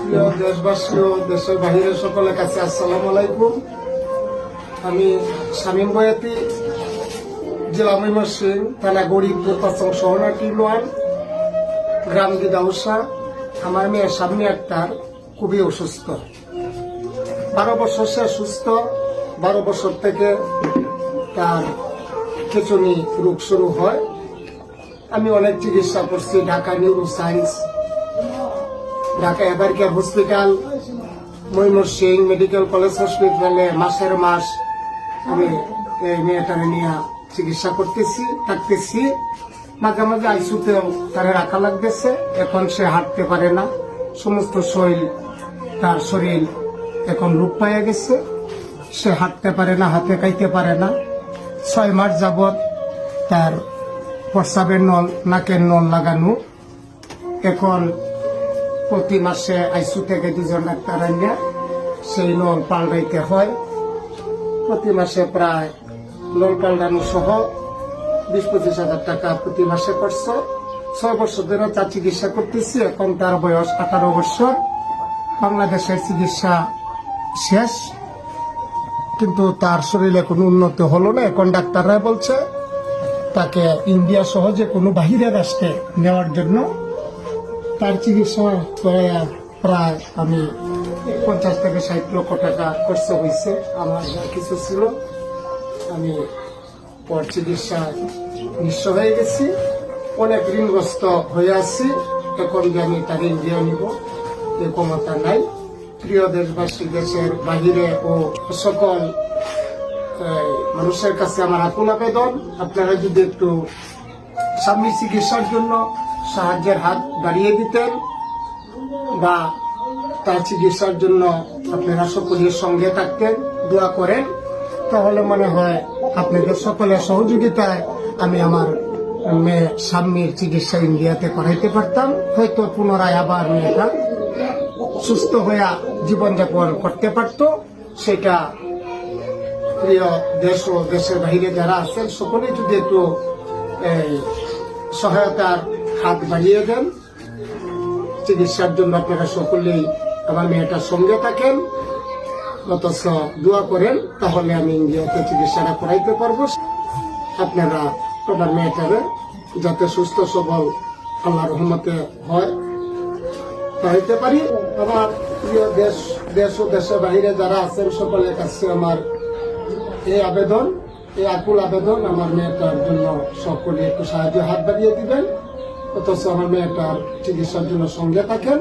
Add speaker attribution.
Speaker 1: প্রিয় দেশবাসী ও দেশের বাহিরের সকলের কাছে আসসালামু আলাইকুম। আমি শামীম বয়াতি, জেলা ময়মনসিংহ, থানা গরিবপুর, পশ্চিম শহরহাটি নোয়াল, গ্রাম গিদাউসা। আমার মেয়ে সামনে আক্তার খুবই অসুস্থ। 12 বছর সে সুস্থ। 12 বছর থেকে তার খিঁচুনি রোগ শুরু হয়। আমি অনেক চিকিৎসা করছি, Dhaka neuro science, Dhaka Evercare hospital, Mymensingh medical college হসপিটালে মাসের মাস আমি এই মেয়েটাকে নিয়ে চিকিৎসা থাকতেছি। মাঝে মাঝে আইসিইউতেও তারে রাখা লাগতেছে। এখন সে হাঁটতে পারে না, সমস্ত তার শরীর এখন রূপ পাইয়া গেছে। সে হাঁটতে পারে না, হাতে খাইতে পারে না। 6 মাস যাবৎ তার প্রস্রাবের নল, নাকের নল লাগানো। এখন প্রতি মাসে আইসিইউ থেকে 2 জন ডাক্তার আনিয়া সেই নল পাল্টাইতে হয়। প্রতি মাসে প্রায় নল পাল্টানো সহ 20-25 হাজার টাকা প্রতি মাসে খরচ। 6 বছর ধরে তার চিকিৎসা করতেছি। এখন তার বয়স 18 বছর। বাংলাদেশের চিকিৎসা শেষ, কিন্তু তার শরীরে কোনো উন্নতি হলো না। এখন ডাক্তাররা বলছে তাকে ইন্ডিয়া সহ যে কোনো বাহিরের রাষ্ট্রে নেওয়ার জন্য। তার চিকিৎসা প্রায় আমি 50 থেকে 60 লক্ষ টাকা খরচ হয়েছে। আমার যা কিছু ছিল আমি পর চিকিৎসা নিঃস্ব হয়ে গেছি, অনেক ঋণগ্রস্ত হয়ে আছি। এখন যে আমি তার ইন্ডিয়া নিব এ ক্ষমতা নাই। প্রিয় দেশবাসী, দেশের বাহিরে ও সকল মানুষের কাছে আমার আকুল আবেদন, আপনারা যদি একটু স্বামীর চিকিৎসার জন্য সাহায্যের হাত বাড়িয়ে দিতেন বা তার চিকিৎসার জন্য আপনারা সকলের সঙ্গে থাকতেন, দোয়া করেন, তাহলে মনে হয় আপনাদের সকলের সহযোগিতায় আমি আমার মেয়ে স্বামীর চিকিৎসা ইন্ডিয়াতে করাইতে পারতাম। হয়তো পুনরায় আবার মেয়েটা সুস্থ হয়ে জীবনযাপন করতে পারত। সেটা প্রিয় দেশ ও দেশের বাহিরে যারা আছেন সকলেই যদি একটু সহায়তার হাত বাড়িয়ে দেন, চিকিৎসার জন্য আপনারা সকলেই আমার মেয়েটার সঙ্গে থাকেন, অথচ দোয়া করেন, তাহলে আমি ইন্ডিয়াতে চিকিৎসাটা করাইতে পারবো। আপনারা আমার মেয়েটারে যাতে সুস্থ সবল আল্লাহর রহমতে হয় করাইতে পারি। আমার প্রিয় দেশ ও দেশের বাহিরে যারা আছেন সকলের কাছে আমার এই আবেদন, এই আকুল আবেদন, আমার মেয়েটার জন্য সকলে একটু সাহায্য হাত বাড়িয়ে দিবেন, অথচ আমার মেয়েটার চিকিৎসার জন্য সঙ্গে থাকেন।